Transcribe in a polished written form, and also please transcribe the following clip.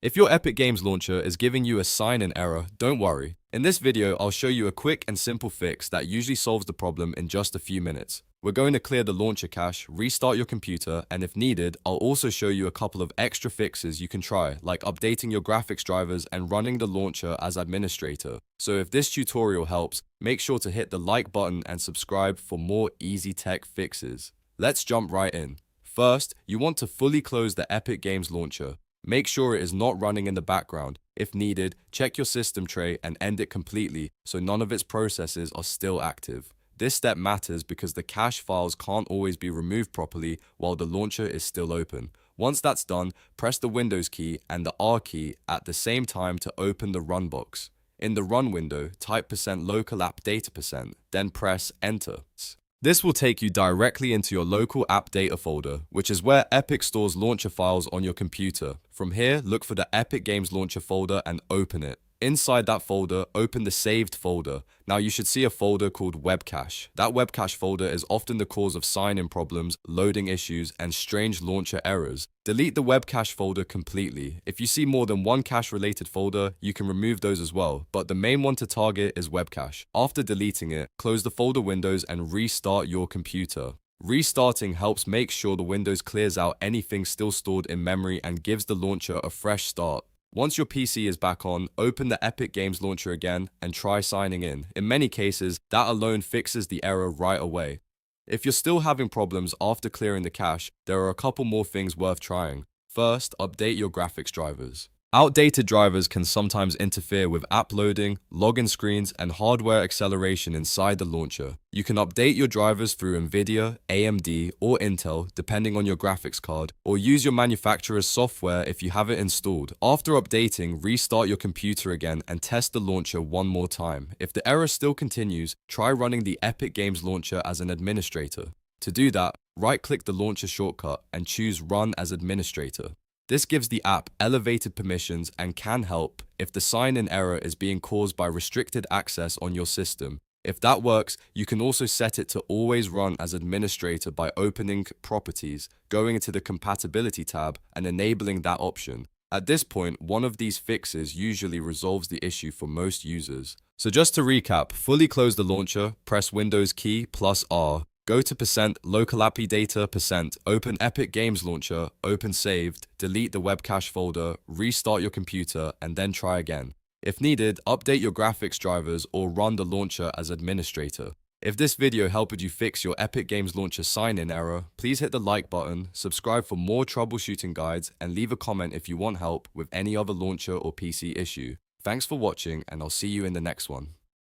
If your Epic Games launcher is giving you a sign-in error, don't worry. In this video, I'll show you a quick and simple fix that usually solves the problem in just a few minutes. We're going to clear the launcher cache, restart your computer, and if needed, I'll also show you a couple of extra fixes you can try, like updating your graphics drivers and running the launcher as administrator. So if this tutorial helps, make sure to hit the like button and subscribe for more easy tech fixes. Let's jump right in. First, you want to fully close the Epic Games launcher. Make sure it is not running in the background. If needed, check your system tray and end it completely so none of its processes are still active. This step matters because the cache files can't always be removed properly while the launcher is still open. Once that's done, press the Windows key and the R key at the same time to open the Run box. In the Run window, type %localappdata%, then press Enter. This will take you directly into your local app data folder, which is where Epic stores launcher files on your computer. From here, look for the Epic Games launcher folder and open it. Inside that folder, open the saved folder. Now you should see a folder called Webcache. That Webcache folder is often the cause of sign-in problems, loading issues, and strange launcher errors. Delete the Webcache folder completely. If you see more than one cache-related folder, you can remove those as well, but the main one to target is Webcache. After deleting it, close the folder windows and restart your computer. Restarting helps make sure the Windows clears out anything still stored in memory and gives the launcher a fresh start. Once your PC is back on, open the Epic Games launcher again and try signing in. In many cases, that alone fixes the error right away. If you're still having problems after clearing the cache, there are a couple more things worth trying. First, update your graphics drivers. Outdated drivers can sometimes interfere with app loading, login screens, and hardware acceleration inside the launcher. You can update your drivers through NVIDIA, AMD, or Intel, depending on your graphics card, or use your manufacturer's software if you have it installed. After updating, restart your computer again and test the launcher one more time. If the error still continues, try running the Epic Games launcher as an administrator. To do that, right-click the launcher shortcut and choose Run as Administrator. This gives the app elevated permissions and can help if the sign-in error is being caused by restricted access on your system. If that works, you can also set it to always run as administrator by opening Properties, going into the Compatibility tab, and enabling that option. At this point, one of these fixes usually resolves the issue for most users. So just to recap, fully close the launcher, press Windows key plus R. Go to %localappdata%, open Epic Games Launcher, open saved, delete the Webcache folder, restart your computer, and then try again. If needed, update your graphics drivers or run the launcher as administrator. If this video helped you fix your Epic Games Launcher sign-in error, please hit the like button, subscribe for more troubleshooting guides, and leave a comment if you want help with any other launcher or PC issue. Thanks for watching, and I'll see you in the next one.